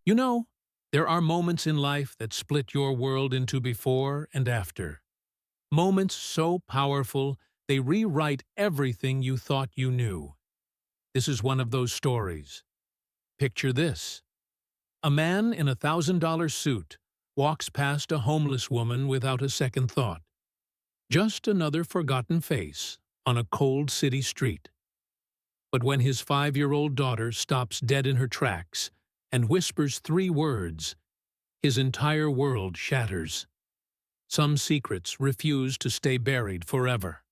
You know, there are moments in life that split your world into before and after. Moments so powerful, they rewrite everything you thought you knew. This is one of those stories. Picture this. A man in $1,000 suit walks past a homeless woman without a second thought. Just another forgotten face on a cold city street. But when his 5-year-old daughter stops dead in her tracks and whispers 3 words, his entire world shatters. Some secrets refuse to stay buried forever.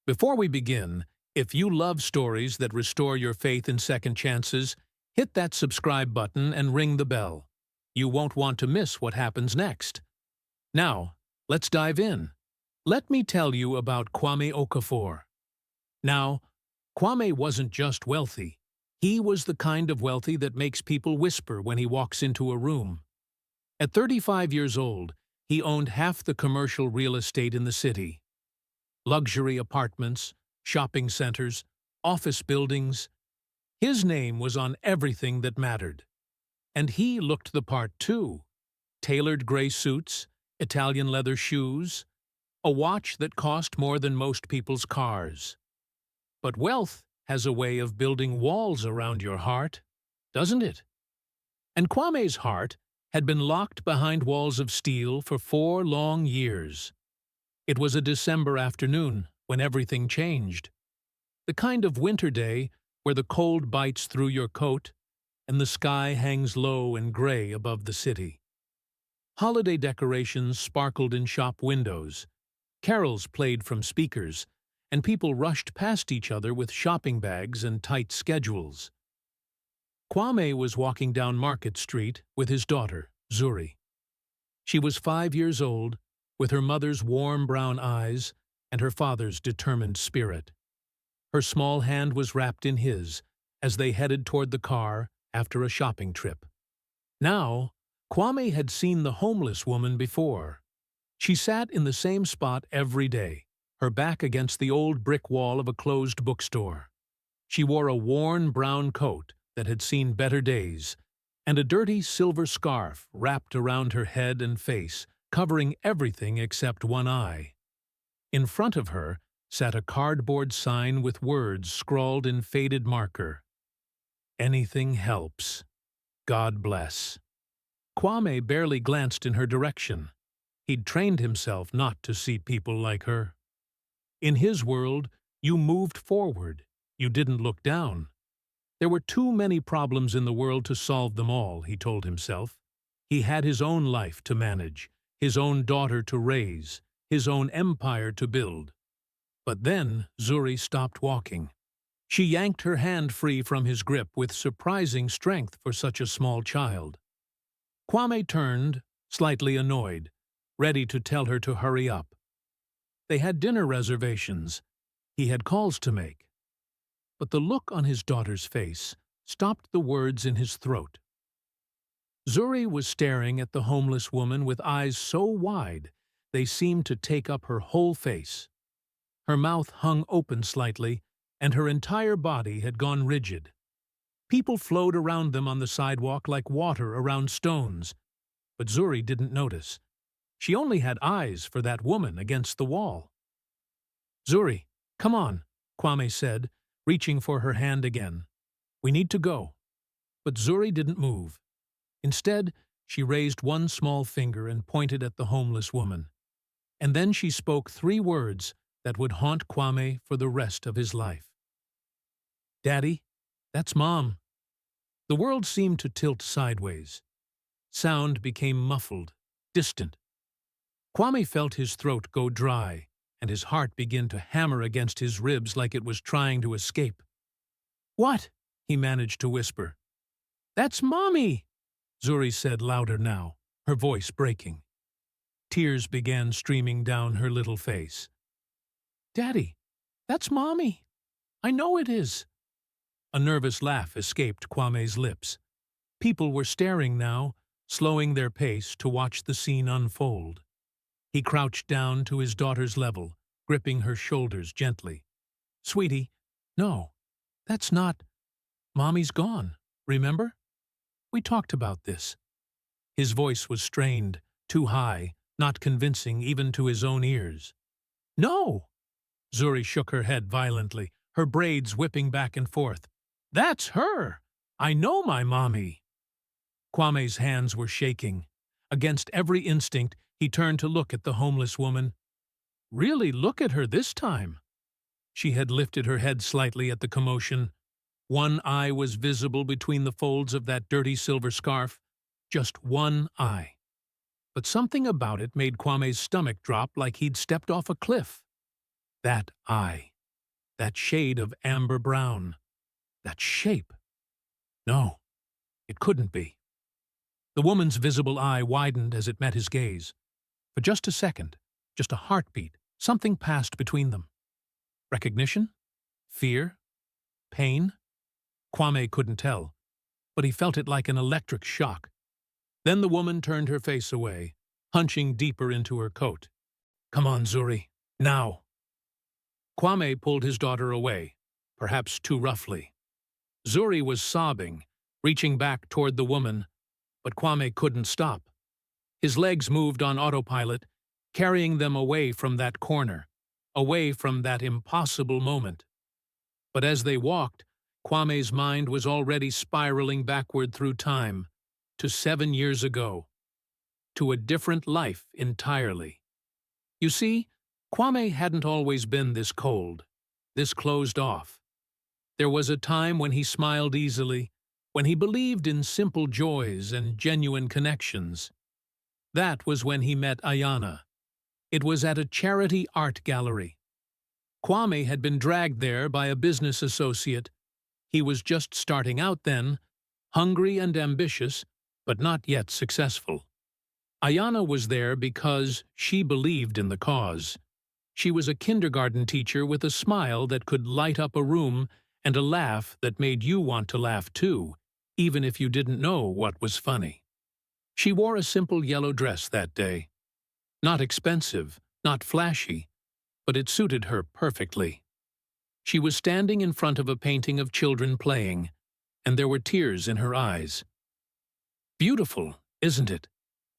Before we begin, if you love stories that restore your faith in second chances, hit that subscribe button and ring the bell. You won't want to miss what happens next. Now, let's dive in. Let me tell you about Kwame Okafor. Now, Kwame wasn't just wealthy. He was the kind of wealthy that makes people whisper when he walks into a room. At 35 years old, he owned half the commercial real estate in the city. Luxury apartments, shopping centers, office buildings. His name was on everything that mattered. And he looked the part too. Tailored gray suits, Italian leather shoes, a watch that cost more than most people's cars. But wealth has a way of building walls around your heart, doesn't it? And Kwame's heart had been locked behind walls of steel for 4 long years. It was a December afternoon when everything changed. The kind of winter day where the cold bites through your coat and the sky hangs low and gray above the city. Holiday decorations sparkled in shop windows, carols played from speakers, and people rushed past each other with shopping bags and tight schedules. Kwame was walking down Market Street with his daughter, Zuri. She was 5 years old, with her mother's warm brown eyes and her father's determined spirit. Her small hand was wrapped in his as they headed toward the car after a shopping trip. Now, Kwame had seen the homeless woman before. She sat in the same spot every day, her back against the old brick wall of a closed bookstore. She wore a worn brown coat that had seen better days, and a dirty silver scarf wrapped around her head and face, covering everything except one eye. In front of her sat a cardboard sign with words scrawled in faded marker. "Anything helps. God bless." Kwame barely glanced in her direction. He'd trained himself not to see people like her. In his world, you moved forward. You didn't look down. There were too many problems in the world to solve them all, he told himself. He had his own life to manage, his own daughter to raise, his own empire to build. But then Zuri stopped walking. She yanked her hand free from his grip with surprising strength for such a small child. Kwame turned, slightly annoyed, ready to tell her to hurry up. They had dinner reservations. He had calls to make. But the look on his daughter's face stopped the words in his throat. Zuri was staring at the homeless woman with eyes so wide they seemed to take up her whole face. Her mouth hung open slightly, and her entire body had gone rigid. People flowed around them on the sidewalk like water around stones, but Zuri didn't notice. She only had eyes for that woman against the wall. "Zuri, come on," Kwame said, reaching for her hand again. "We need to go." But Zuri didn't move. Instead, she raised one small finger and pointed at the homeless woman. And then she spoke 3 words that would haunt Kwame for the rest of his life. "Daddy, that's Mom." The world seemed to tilt sideways. Sound became muffled, distant. Kwame felt his throat go dry, and his heart begin to hammer against his ribs like it was trying to escape. "What?" he managed to whisper. "That's Mommy!" Zuri said louder now, her voice breaking. Tears began streaming down her little face. "Daddy, that's Mommy. I know it is." A nervous laugh escaped Kwame's lips. People were staring now, slowing their pace to watch the scene unfold. He crouched down to his daughter's level, gripping her shoulders gently. "Sweetie, no, that's not. Mommy's gone, remember?" We talked about this. His voice was strained, too high, not convincing even to his own ears. No! Zuri shook her head violently, her braids whipping back and forth. That's her! I know my mommy! Kwame's hands were shaking. Against every instinct, he turned to look at the homeless woman. Really look at her this time. She had lifted her head slightly at the commotion. One eye was visible between the folds of that dirty silver scarf. Just one eye. But something about it made Kwame's stomach drop like he'd stepped off a cliff. That eye. That shade of amber brown. That shape. No, it couldn't be. The woman's visible eye widened as it met his gaze. For just a second, just a heartbeat, something passed between them. Recognition? Fear? Pain? Kwame couldn't tell, but he felt it like an electric shock. Then the woman turned her face away, hunching deeper into her coat. Come on, Zuri, now. Kwame pulled his daughter away, perhaps too roughly. Zuri was sobbing, reaching back toward the woman, but Kwame couldn't stop. His legs moved on autopilot, carrying them away from that corner, away from that impossible moment. But as they walked, Kwame's mind was already spiraling backward through time, to 7 years ago, to a different life entirely. You see, Kwame hadn't always been this cold, this closed off. There was a time when he smiled easily, when he believed in simple joys and genuine connections. That was when he met Ayana. It was at a charity art gallery. Kwame had been dragged there by a business associate. He was just starting out then, hungry and ambitious, but not yet successful. Ayana was there because she believed in the cause. She was a kindergarten teacher with a smile that could light up a room and a laugh that made you want to laugh too, even if you didn't know what was funny. She wore a simple yellow dress that day. Not expensive, not flashy, but it suited her perfectly. She was standing in front of a painting of children playing, and there were tears in her eyes. Beautiful, isn't it?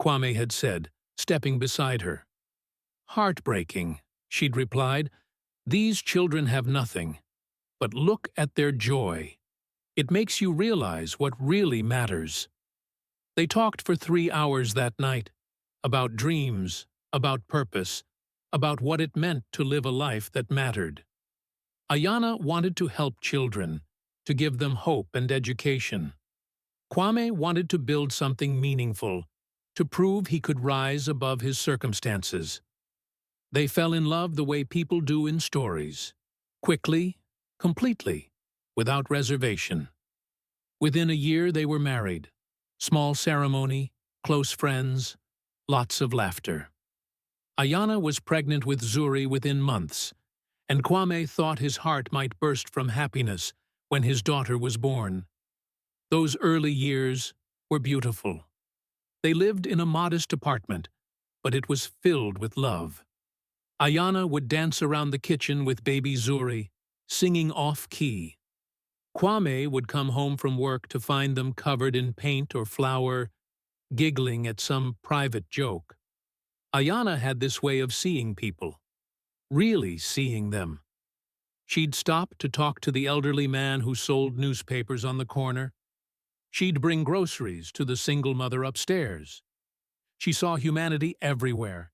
Kwame had said, stepping beside her. Heartbreaking, she'd replied. These children have nothing. But look at their joy. It makes you realize what really matters. They talked for 3 hours that night, about dreams, about purpose, about what it meant to live a life that mattered. Ayana wanted to help children, to give them hope and education. Kwame wanted to build something meaningful, to prove he could rise above his circumstances. They fell in love the way people do in stories, quickly, completely, without reservation. Within a year they were married. Small ceremony, close friends, lots of laughter. Ayana was pregnant with Zuri within months, and Kwame thought his heart might burst from happiness when his daughter was born. Those early years were beautiful. They lived in a modest apartment, but it was filled with love. Ayana would dance around the kitchen with baby Zuri, singing off-key. Kwame would come home from work to find them covered in paint or flour, giggling at some private joke. Ayana had this way of seeing people, really seeing them. She'd stop to talk to the elderly man who sold newspapers on the corner. She'd bring groceries to the single mother upstairs. She saw humanity everywhere,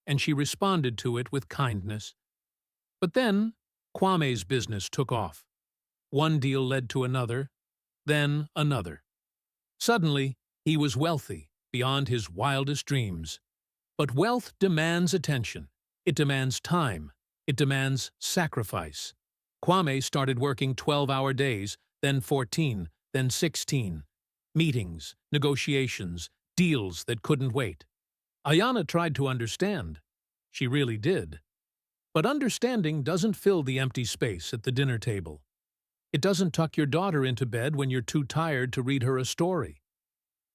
and she responded to it with kindness. But then, Kwame's business took off. One deal led to another, then another. Suddenly, he was wealthy, beyond his wildest dreams. But wealth demands attention. It demands time. It demands sacrifice. Kwame started working 12-hour days, then 14, then 16. Meetings, negotiations, deals that couldn't wait. Ayana tried to understand. She really did. But understanding doesn't fill the empty space at the dinner table. It doesn't tuck your daughter into bed when you're too tired to read her a story.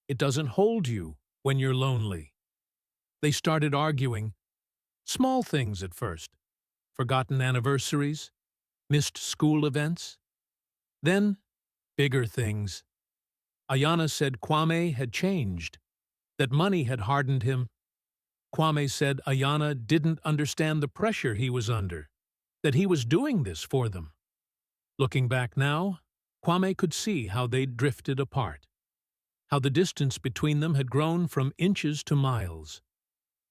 It doesn't hold you when you're lonely. They started arguing. Small things at first. Forgotten anniversaries, missed school events. Then, bigger things. Ayana said Kwame had changed, that money had hardened him. Kwame said Ayana didn't understand the pressure he was under, that he was doing this for them. Looking back now, Kwame could see how they'd drifted apart, how the distance between them had grown from inches to miles.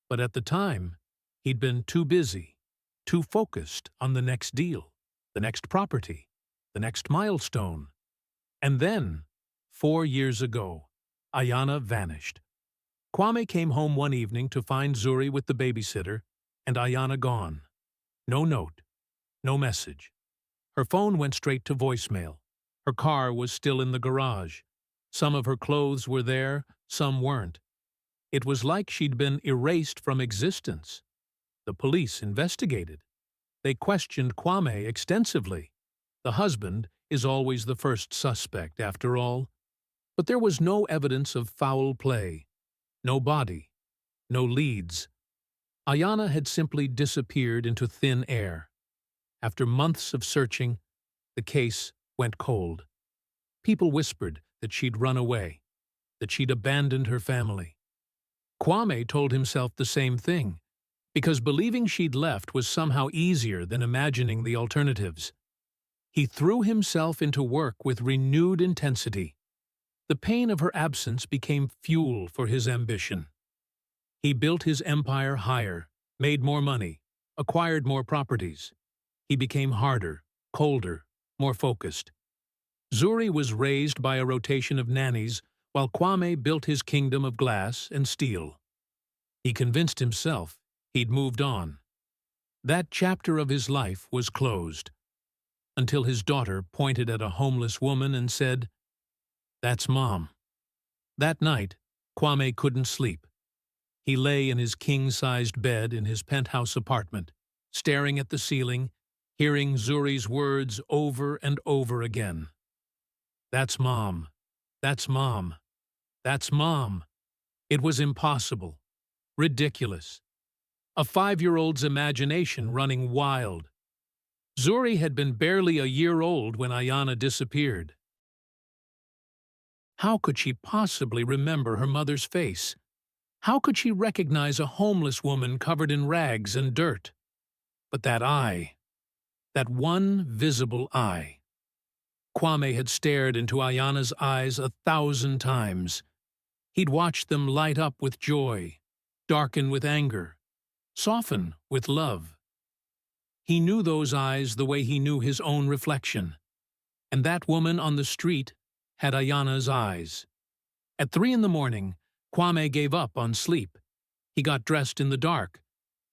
But at the time, he'd been too busy, too focused on the next deal, the next property, the next milestone. And then, 4 years ago, Ayana vanished. Kwame came home one evening to find Zuri with the babysitter and Ayana gone. No note, no message. Her phone went straight to voicemail. Her car was still in the garage. Some of her clothes were there, some weren't. It was like she'd been erased from existence. The police investigated. They questioned Kwame extensively. The husband is always the first suspect, after all. But there was no evidence of foul play. No body. No leads. Ayana had simply disappeared into thin air. After months of searching, the case went cold. People whispered that she'd run away, that she'd abandoned her family. Kwame told himself the same thing, because believing she'd left was somehow easier than imagining the alternatives. He threw himself into work with renewed intensity. The pain of her absence became fuel for his ambition. He built his empire higher, made more money, acquired more properties. He became harder, colder, more focused. Zuri was raised by a rotation of nannies, while Kwame built his kingdom of glass and steel. He convinced himself he'd moved on. That chapter of his life was closed, until his daughter pointed at a homeless woman and said, "That's Mom." That night, Kwame couldn't sleep. He lay in his king-sized bed in his penthouse apartment, staring at the ceiling, hearing Zuri's words over and over again. "That's Mom. That's Mom. That's Mom." It was impossible. Ridiculous. A 5-year-old's imagination running wild. Zuri had been barely a year old when Ayana disappeared. How could she possibly remember her mother's face? How could she recognize a homeless woman covered in rags and dirt? But that eye, that one visible eye. Kwame had stared into Ayana's eyes 1,000 times. He'd watched them light up with joy, darken with anger, soften with love. He knew those eyes the way he knew his own reflection. And that woman on the street had Ayana's eyes. At 3 in the morning, Kwame gave up on sleep. He got dressed in the dark.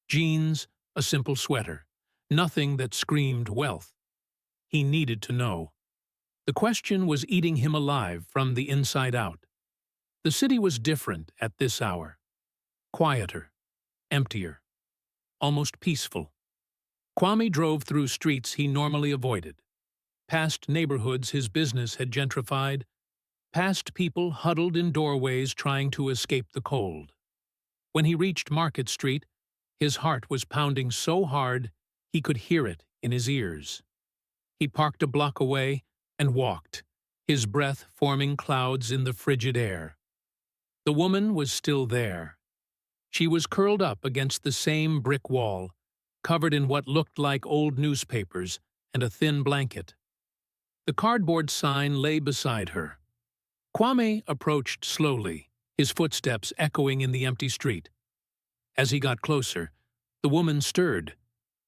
Jeans, a simple sweater. Nothing that screamed wealth. He needed to know. The question was eating him alive from the inside out. The city was different at this hour. Quieter, emptier, almost peaceful. Kwame drove through streets he normally avoided, past neighborhoods his business had gentrified, past people huddled in doorways trying to escape the cold. When he reached Market Street, his heart was pounding so hard he could hear it in his ears. He parked a block away and walked, his breath forming clouds in the frigid air. The woman was still there. She was curled up against the same brick wall, covered in what looked like old newspapers and a thin blanket. The cardboard sign lay beside her. Kwame approached slowly, his footsteps echoing in the empty street. As he got closer, the woman stirred.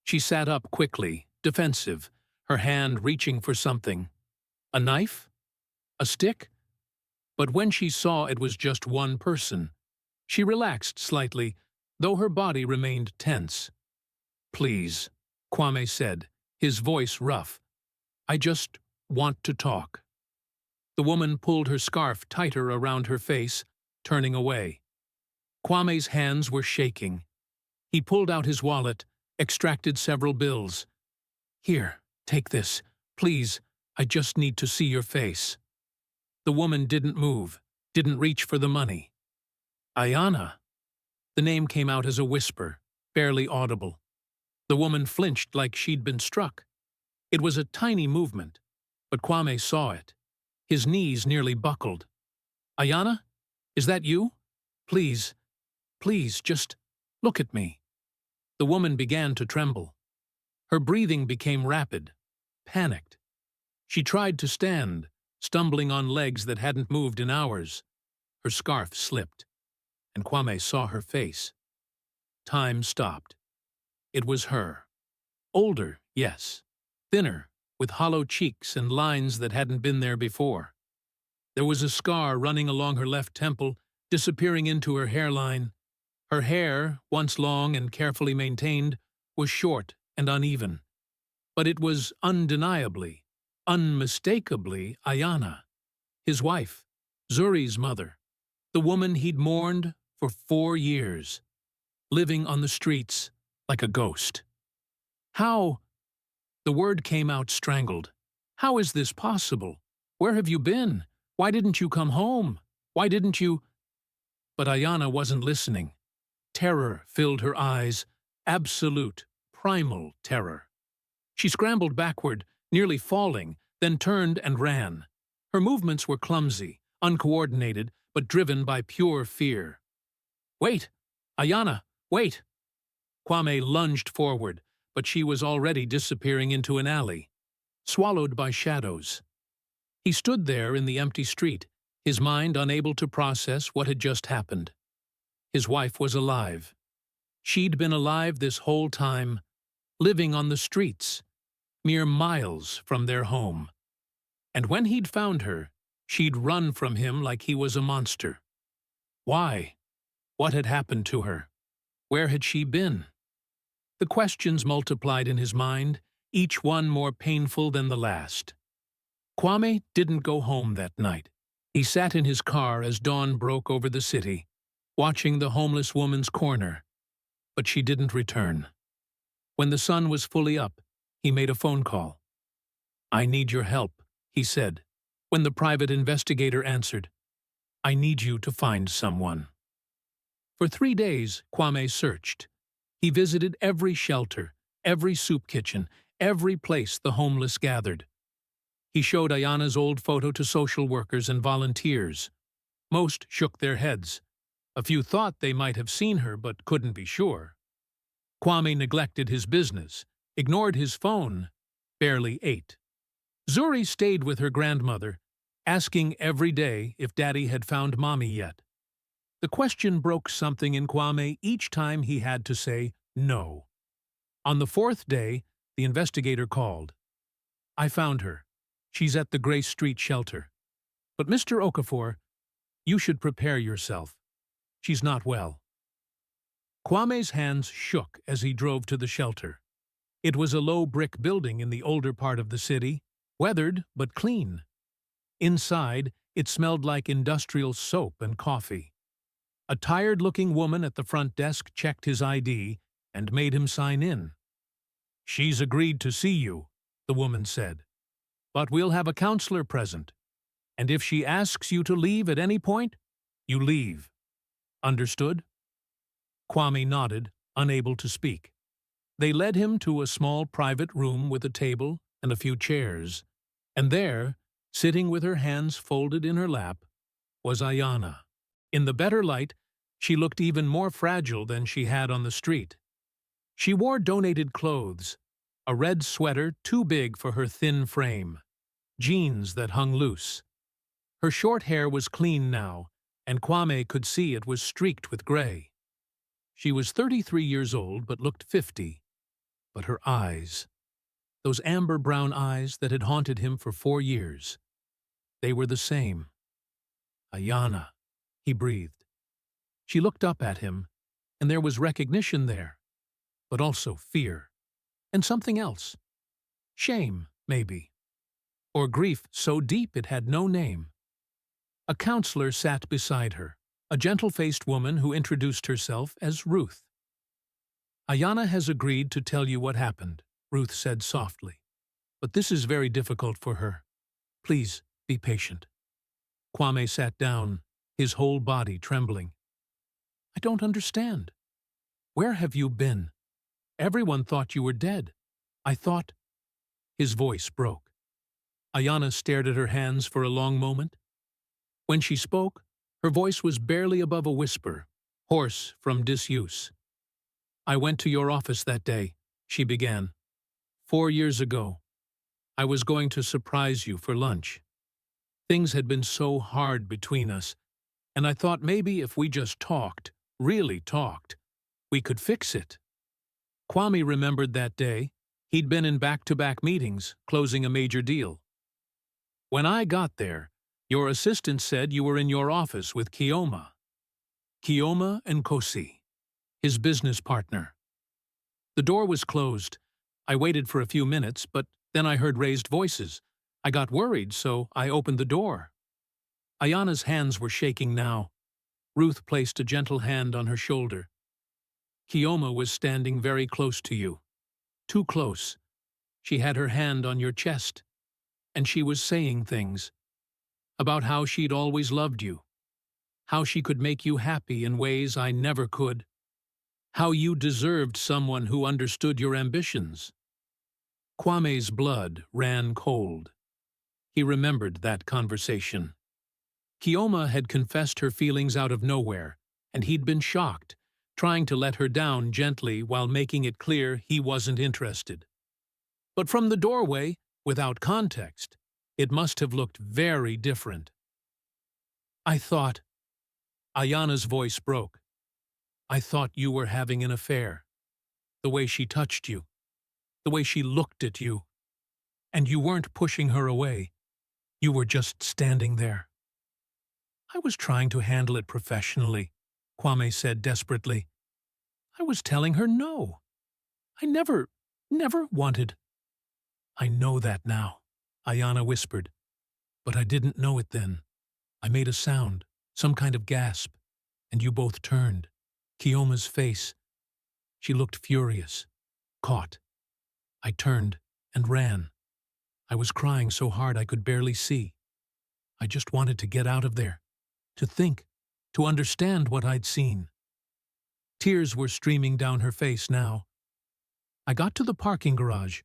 She sat up quickly, defensive, her hand reaching for something. A knife? A stick? But when she saw it was just one person, she relaxed slightly, though her body remained tense. "Please," Kwame said, his voice rough. "I just want to talk." The woman pulled her scarf tighter around her face, turning away. Kwame's hands were shaking. He pulled out his wallet, extracted several bills. "Here, take this. Please, I just need to see your face." The woman didn't move, didn't reach for the money. "Ayana." The name came out as a whisper, barely audible. The woman flinched like she'd been struck. It was a tiny movement, but Kwame saw it. His knees nearly buckled. Ayana? Is that you? Please, please, just look at me. The woman began to tremble. Her breathing became rapid, panicked. She tried to stand, stumbling on legs that hadn't moved in hours. Her scarf slipped, and Kwame saw her face. Time stopped. It was her. Older, yes. Thinner, with hollow cheeks and lines that hadn't been there before. There was a scar running along her left temple, disappearing into her hairline. Her hair, once long and carefully maintained, was short and uneven. But it was undeniably, unmistakably Ayana, his wife, Zuri's mother, the woman he'd mourned for 4 years, living on the streets like a ghost. How? The word came out strangled. How is this possible? Where have you been? Why didn't you come home? Why didn't you? But Ayana wasn't listening. Terror filled her eyes, absolute, primal terror. She scrambled backward, nearly falling, then turned and ran. Her movements were clumsy, uncoordinated, but driven by pure fear. Wait! Ayana, wait! Kwame lunged forward, but she was already disappearing into an alley, swallowed by shadows. He stood there in the empty street, his mind unable to process what had just happened. His wife was alive. She'd been alive this whole time, living on the streets, mere miles from their home. And when he'd found her, she'd run from him like he was a monster. Why? What had happened to her? Where had she been? The questions multiplied in his mind, each one more painful than the last. Kwame didn't go home that night. He sat in his car as dawn broke over the city, watching the homeless woman's corner. But she didn't return. When the sun was fully up, he made a phone call. "I need your help," he said, when the private investigator answered. "I need you to find someone." For 3 days, Kwame searched. He visited every shelter, every soup kitchen, every place the homeless gathered. He showed Ayana's old photo to social workers and volunteers. Most shook their heads. A few thought they might have seen her but couldn't be sure. Kwame neglected his business, ignored his phone, barely ate. Zuri stayed with her grandmother, asking every day if Daddy had found Mommy yet. The question broke something in Kwame each time he had to say no. On the 4th day, the investigator called. "I found her. She's at the Grace Street shelter. But Mr. Okafor, you should prepare yourself. She's not well." Kwame's hands shook as he drove to the shelter. It was a low brick building in the older part of the city, weathered but clean. Inside, it smelled like industrial soap and coffee. A tired-looking woman at the front desk checked his ID and made him sign in. "She's agreed to see you," the woman said. "But we'll have a counselor present. And if she asks you to leave at any point, you leave. Understood?" Kwame nodded, unable to speak. They led him to a small private room with a table and a few chairs. And there, sitting with her hands folded in her lap, was Ayana. In the better light, she looked even more fragile than she had on the street. She wore donated clothes, a red sweater too big for her thin frame, jeans that hung loose. Her short hair was clean now, and Kwame could see it was streaked with gray. She was 33 years old but looked 50. But her eyes, those amber-brown eyes that had haunted him for 4 years, they were the same. "Ayana," he breathed. She looked up at him, and there was recognition there, but also fear. And something else. Shame, maybe. Or grief so deep it had no name. A counselor sat beside her, a gentle-faced woman who introduced herself as Ruth. "Ayana has agreed to tell you what happened," Ruth said softly. "But this is very difficult for her. Please, be patient." Kwame sat down, his whole body trembling. "I don't understand. Where have you been? Everyone thought you were dead. I thought—" His voice broke. Ayana stared at her hands for a long moment. When she spoke, Her voice was barely above a whisper, hoarse from disuse. "I went to your office that day," she began. "4 years ago. I was going to surprise you for lunch. Things had been so hard between us, and I thought maybe if we just talked, really talked, we could fix it." Kwame remembered that day. He'd been in back-to-back meetings, closing a major deal. "When I got there, your assistant said you were in your office with Kioma and Kosi, his business partner. The door was closed. I waited for a few minutes, but then I heard raised voices. I got worried, so I opened the door." Ayana's hands were shaking now. Ruth placed a gentle hand on her shoulder. "Kioma was standing very close to you. Too close. She had her hand on your chest, and she was saying things about how she'd always loved you, how she could make you happy in ways I never could, how you deserved someone who understood your ambitions." Kwame's blood ran cold. He remembered that conversation. Kioma had confessed her feelings out of nowhere, and he'd been shocked, trying to let her down gently while making it clear he wasn't interested. But from the doorway, without context, it must have looked very different. "I thought—" Ayana's voice broke. "I thought you were having an affair. The way she touched you, the way she looked at you. And you weren't pushing her away. You were just standing there." "I was trying to handle it professionally," Kwame said desperately. "I was telling her no. I never wanted—" "I know that now," Ayana whispered. "But I didn't know it then. I made a sound, some kind of gasp, and you both turned. Kioma's face. She looked furious, caught. I turned and ran. I was crying so hard I could barely see. I just wanted to get out of there, to think, to understand what I'd seen." Tears were streaming down her face now. "I got to the parking garage.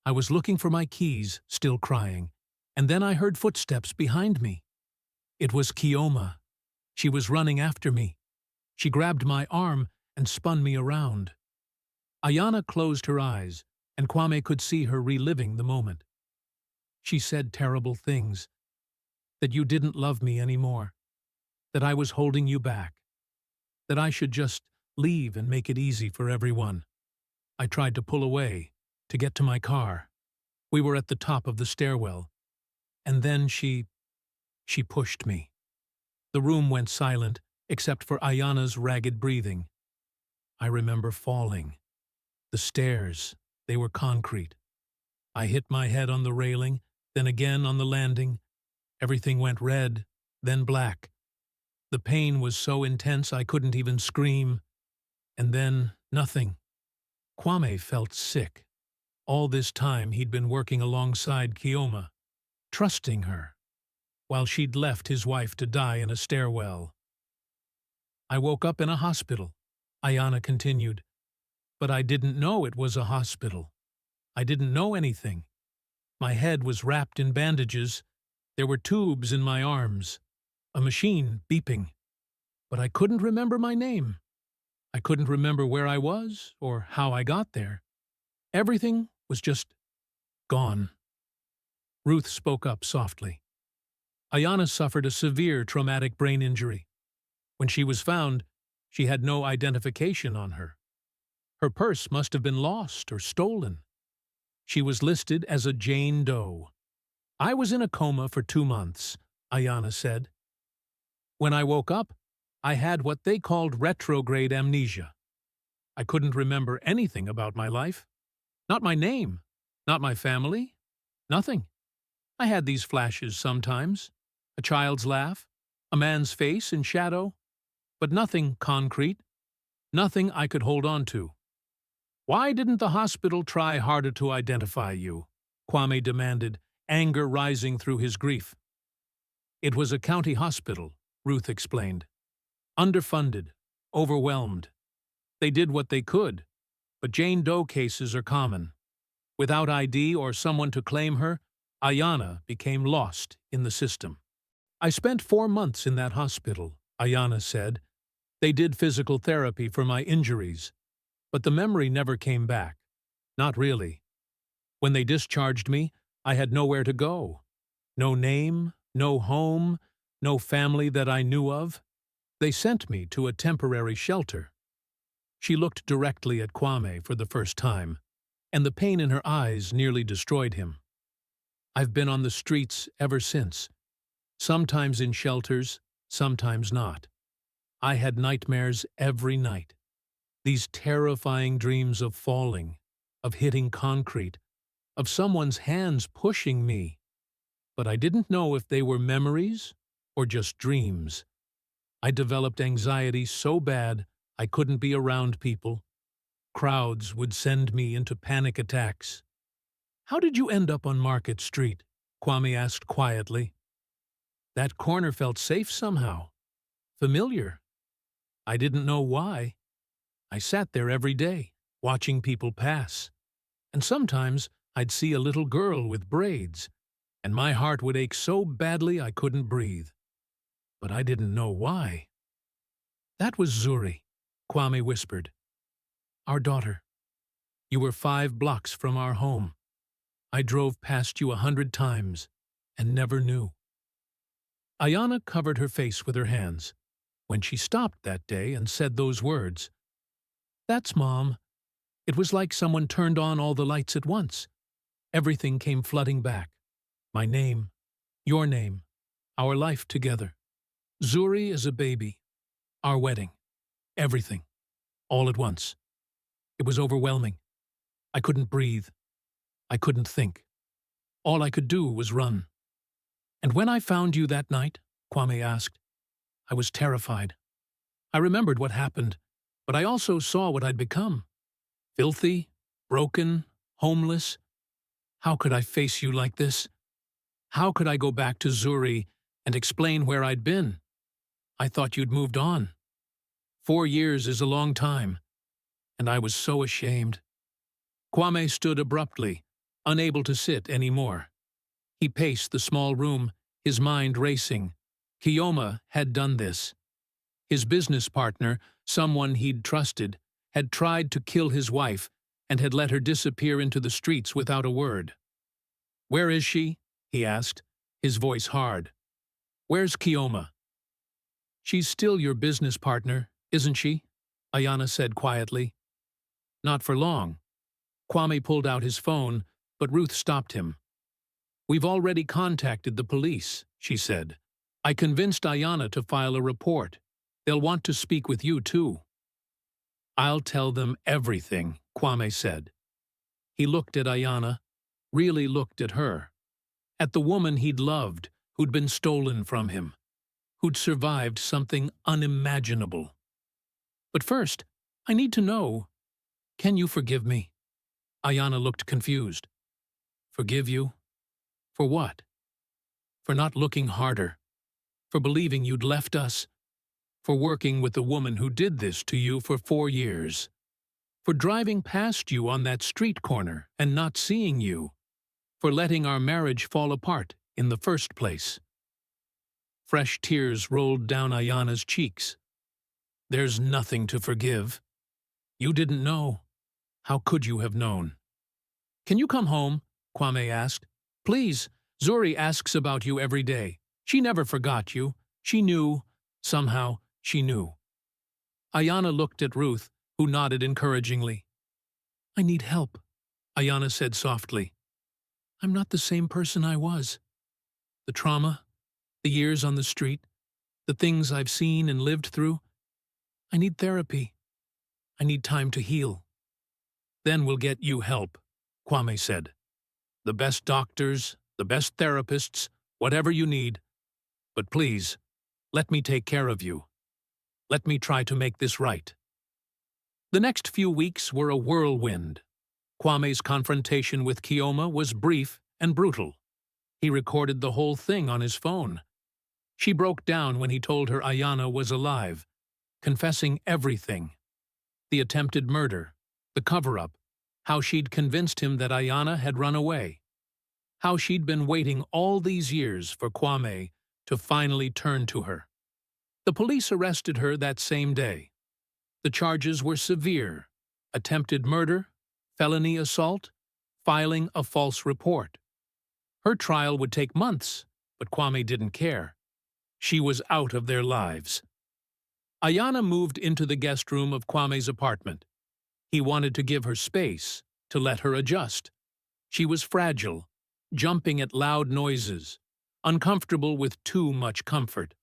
I was looking for my keys, still crying, and then I heard footsteps behind me. It was Kioma. She was running after me. She grabbed my arm and spun me around." Ayana closed her eyes, and Kwame could see her reliving the moment. "She said terrible things. That you didn't love me anymore. That I was holding you back. That I should just leave and make it easy for everyone. I tried to pull away, to get to my car. We were at the top of the stairwell. And then she pushed me." The room went silent, except for Ayana's ragged breathing. "I remember falling. The stairs, they were concrete. I hit my head on the railing, then again on the landing. Everything went red, then black. The pain was so intense I couldn't even scream. And then nothing." Kwame felt sick. All this time he'd been working alongside Kioma, trusting her, while she'd left his wife to die in a stairwell. "I woke up in a hospital," Ayana continued. "But I didn't know it was a hospital. I didn't know anything. My head was wrapped in bandages. There were tubes in my arms. A machine beeping. But I couldn't remember my name. I couldn't remember where I was or how I got there. Everything was just gone." Ruth spoke up softly. "Ayana suffered a severe traumatic brain injury. When she was found, she had no identification on her. Her purse must have been lost or stolen. She was listed as a Jane Doe. I was in a coma for 2 months," Ayana said. "When I woke up, I had what they called retrograde amnesia. I couldn't remember anything about my life. Not my name, not my family, nothing. I had these flashes sometimes, a child's laugh, a man's face in shadow, but nothing concrete, nothing I could hold on to." "Why didn't the hospital try harder to identify you?" Kwame demanded, anger rising through his grief. "It was a county hospital," Ruth explained. "Underfunded, overwhelmed. They did what they could, but Jane Doe cases are common. Without ID or someone to claim her, Ayana became lost in the system. I spent 4 months in that hospital, Ayana said. They did physical therapy for my injuries, but the memory never came back. Not really. When they discharged me, I had nowhere to go. No name, no home, no family that I knew of. They sent me to a temporary shelter. She looked directly at Kwame for the first time, and the pain in her eyes nearly destroyed him. I've been on the streets ever since, sometimes in shelters, sometimes not. I had nightmares every night. These terrifying dreams of falling, of hitting concrete, of someone's hands pushing me. But I didn't know if they were memories or just dreams. I developed anxiety so bad I couldn't be around people. Crowds would send me into panic attacks. "How did you end up on Market Street?" Kwame asked quietly. That corner felt safe somehow. Familiar. I didn't know why. I sat there every day, watching people pass. And sometimes I'd see a little girl with braids, and my heart would ache so badly I couldn't breathe. But I didn't know why. "That was Zuri," Kwame whispered. "Our daughter. You were 5 blocks from our home. I drove past you 100 times and never knew." Ayana covered her face with her hands when she stopped that day and said those words. "That's Mom." It was like someone turned on all the lights at once. Everything came flooding back. My name, your name, our life together. Zuri as a baby, our wedding, everything, all at once. It was overwhelming. I couldn't breathe. I couldn't think. All I could do was run. "And when I found you that night," Kwame asked, "I was terrified. I remembered what happened, but I also saw what I'd become. Filthy, broken, homeless. How could I face you like this? How could I go back to Zuri and explain where I'd been? I thought you'd moved on. 4 years is a long time, and I was so ashamed." Kwame stood abruptly, unable to sit anymore. He paced the small room, his mind racing. Kioma had done this. His business partner, someone he'd trusted, had tried to kill his wife and had let her disappear into the streets without a word. "Where is she?" he asked, his voice hard. "Where's Kioma?" "She's still your business partner, isn't she?" Ayana said quietly. "Not for long." Kwame pulled out his phone, but Ruth stopped him. "We've already contacted the police," she said. "I convinced Ayana to file a report. They'll want to speak with you, too." "I'll tell them everything," Kwame said. He looked at Ayana, really looked at her, at the woman he'd loved, who'd been stolen from him, who'd survived something unimaginable. "But first, I need to know, can you forgive me?" Ayana looked confused. "Forgive you? For what?" "For not looking harder. For believing you'd left us. For working with the woman who did this to you for 4 years. For driving past you on that street corner and not seeing you. For letting our marriage fall apart in the first place." Fresh tears rolled down Ayana's cheeks. "There's nothing to forgive. You didn't know. How could you have known?" "Can you come home?" Kwame asked. "Please, Zuri asks about you every day. She never forgot you. She knew. Somehow, she knew." Ayana looked at Ruth, who nodded encouragingly. "I need help," Ayana said softly. "I'm not the same person I was. The trauma, the years on the street, the things I've seen and lived through. I need therapy. I need time to heal." "Then we'll get you help," Kwame said. "The best doctors, the best therapists, whatever you need. But please, let me take care of you. Let me try to make this right." The next few weeks were a whirlwind. Kwame's confrontation with Kioma was brief and brutal. He recorded the whole thing on his phone. She broke down when he told her Ayana was alive, confessing everything. The attempted murder, the cover-up, how she'd convinced him that Ayana had run away, how she'd been waiting all these years for Kwame to finally turn to her. The police arrested her that same day. The charges were severe: attempted murder, felony assault, filing a false report. Her trial would take months, but Kwame didn't care. She was out of their lives. Ayana moved into the guest room of Kwame's apartment. He wanted to give her space, to let her adjust. She was fragile, jumping at loud noises, uncomfortable with too much comfort.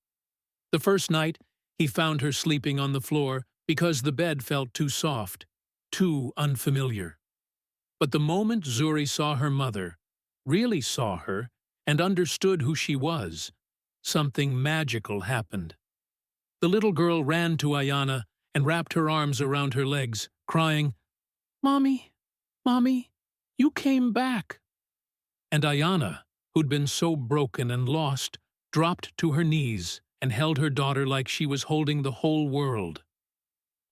The first night, he found her sleeping on the floor because the bed felt too soft, too unfamiliar. But the moment Zuri saw her mother, really saw her, and understood who she was, something magical happened. The little girl ran to Ayana and wrapped her arms around her legs, crying, "Mommy, Mommy, you came back." And Ayana, who'd been so broken and lost, dropped to her knees and held her daughter like she was holding the whole world.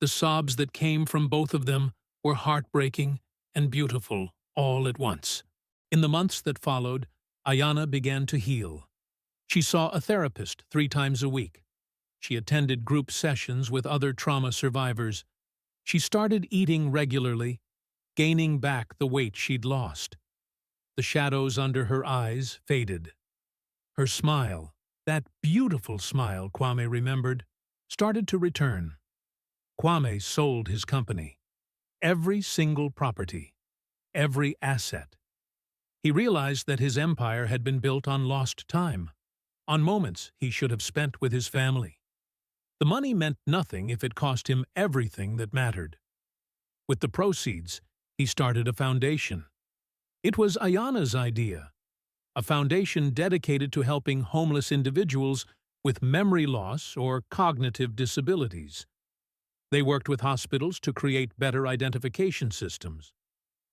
The sobs that came from both of them were heartbreaking and beautiful all at once. In the months that followed, Ayana began to heal. She saw a therapist 3 times a week. She attended group sessions with other trauma survivors. She started eating regularly, gaining back the weight she'd lost. The shadows under her eyes faded. Her smile, that beautiful smile Kwame remembered, started to return. Kwame sold his company. Every single property. Every asset. He realized that his empire had been built on lost time, on moments he should have spent with his family. The money meant nothing if it cost him everything that mattered. With the proceeds, he started a foundation. It was Ayana's idea, a foundation dedicated to helping homeless individuals with memory loss or cognitive disabilities. They worked with hospitals to create better identification systems.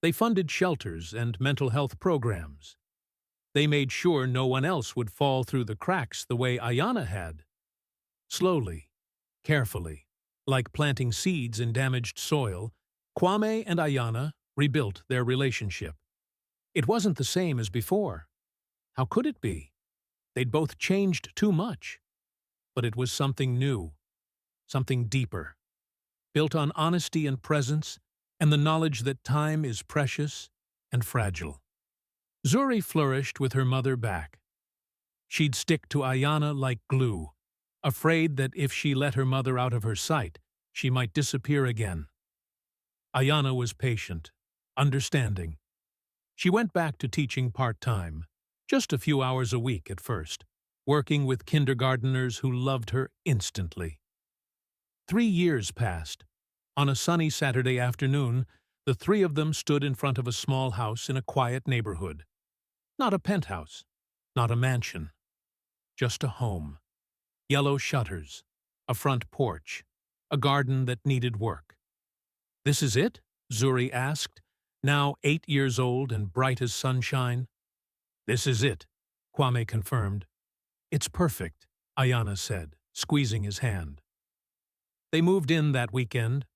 They funded shelters and mental health programs. They made sure no one else would fall through the cracks the way Ayana had. Slowly, carefully, like planting seeds in damaged soil, Kwame and Ayana rebuilt their relationship. It wasn't the same as before. How could it be? They'd both changed too much. But it was something new, something deeper, built on honesty and presence, and the knowledge that time is precious and fragile. Zuri flourished with her mother back. She'd stick to Ayana like glue, afraid that if she let her mother out of her sight, she might disappear again. Ayana was patient, understanding. She went back to teaching part-time, just a few hours a week at first, working with kindergarteners who loved her instantly. 3 years passed. On a sunny Saturday afternoon, the 3 of them stood in front of a small house in a quiet neighborhood. Not a penthouse, not a mansion, just a home. Yellow shutters, a front porch, a garden that needed work. "This is it?" Zuri asked, now 8 years old and bright as sunshine. "This is it," Kwame confirmed. "It's perfect," Ayana said, squeezing his hand. They moved in that weekend.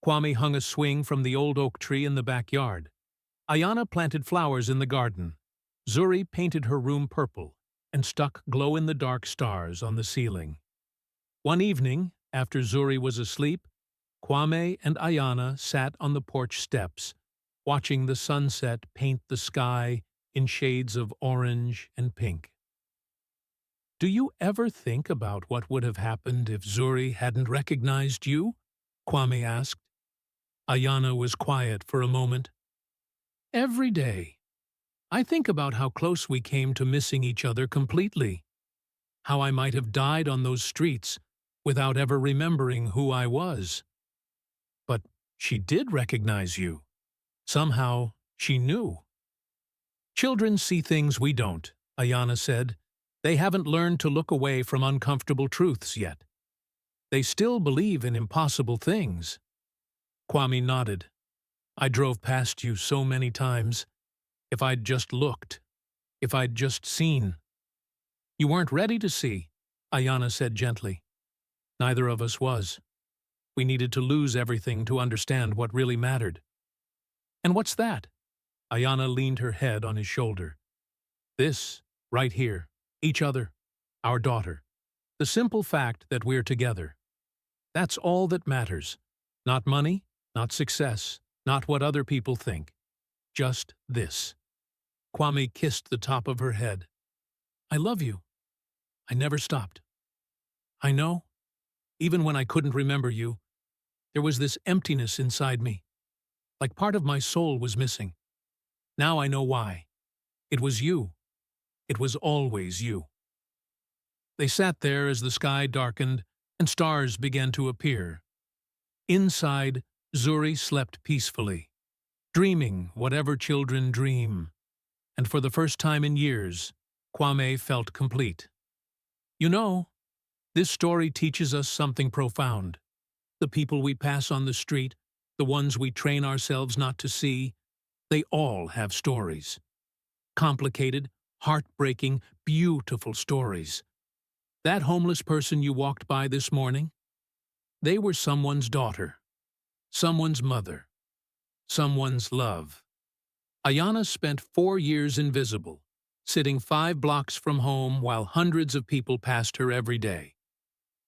Kwame hung a swing from the old oak tree in the backyard. Ayana planted flowers in the garden. Zuri painted her room purple and stuck glow-in-the-dark stars on the ceiling. One evening, after Zuri was asleep, Kwame and Ayana sat on the porch steps, watching the sunset paint the sky in shades of orange and pink. "Do you ever think about what would have happened if Zuri hadn't recognized you?" Kwame asked. Ayana was quiet for a moment. "Every day. I think about how close we came to missing each other completely. How I might have died on those streets without ever remembering who I was. But she did recognize you. Somehow, she knew." "Children see things we don't," Ayana said. "They haven't learned to look away from uncomfortable truths yet. They still believe in impossible things." Kwame nodded. "I drove past you so many times. If I'd just looked. If I'd just seen." "You weren't ready to see," Ayana said gently. "Neither of us was. We needed to lose everything to understand what really mattered." "And what's that?" Ayana leaned her head on his shoulder. "This, right here. Each other. Our daughter. The simple fact that we're together. That's all that matters. Not money, not success, not what other people think. Just this. Kwame kissed the top of her head. I love you. I never stopped. I know, even when I couldn't remember you, there was this emptiness inside me, like part of my soul was missing. Now I know why. It was you. It was always you. They sat there as the sky darkened and stars began to appear. Inside, Zuri slept peacefully, dreaming whatever children dream. And for the first time in years, Kwame felt complete. You know, this story teaches us something profound. The people we pass on the street, the ones we train ourselves not to see, they all have stories. Complicated, heartbreaking, beautiful stories. That homeless person you walked by this morning, they were someone's daughter, someone's mother, someone's love. Ayana spent 4 years invisible, sitting 5 blocks from home while hundreds of people passed her every day.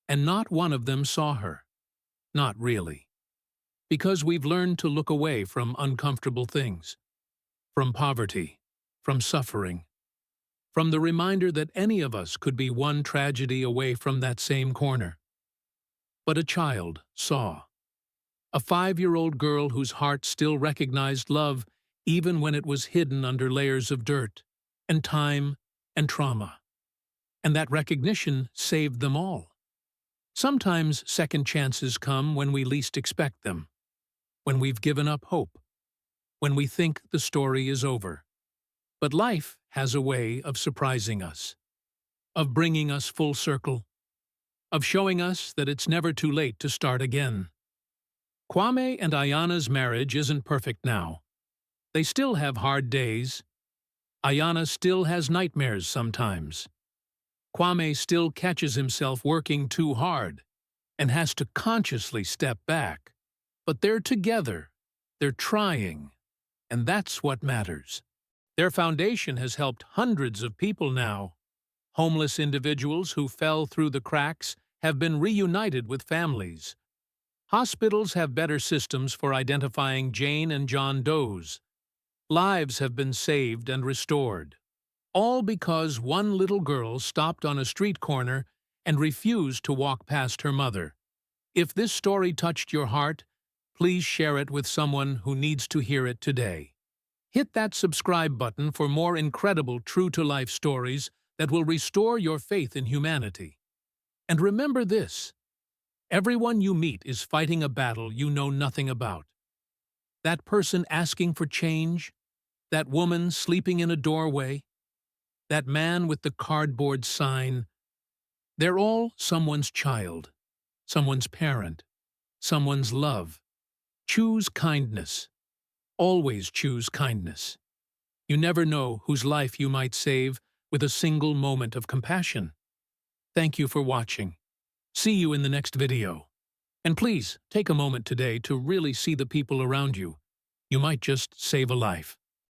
And not one of them saw her. Not really. Because we've learned to look away from uncomfortable things, from poverty, from suffering, from the reminder that any of us could be one tragedy away from that same corner. But a child saw. A 5-year-old girl whose heart still recognized love even when it was hidden under layers of dirt, and time, and trauma. And that recognition saved them all. Sometimes second chances come when we least expect them, when we've given up hope, when we think the story is over. But life has a way of surprising us, of bringing us full circle, of showing us that it's never too late to start again. Kwame and Ayana's marriage isn't perfect now. They still have hard days. Ayana still has nightmares sometimes. Kwame still catches himself working too hard and has to consciously step back. But they're together. They're trying. And that's what matters. Their foundation has helped hundreds of people now. Homeless individuals who fell through the cracks have been reunited with families. Hospitals have better systems for identifying Jane and John Does. Lives have been saved and restored. All because one little girl stopped on a street corner and refused to walk past her mother. If this story touched your heart, please share it with someone who needs to hear it today. Hit that subscribe button for more incredible true-to-life stories that will restore your faith in humanity. And remember this: everyone you meet is fighting a battle you know nothing about. That person asking for change, that woman sleeping in a doorway, that man with the cardboard sign, they're all someone's child, someone's parent, someone's love. Choose kindness. Always choose kindness. You never know whose life you might save with a single moment of compassion. Thank you for watching. See you in the next video. And please, take a moment today to really see the people around you. You might just save a life.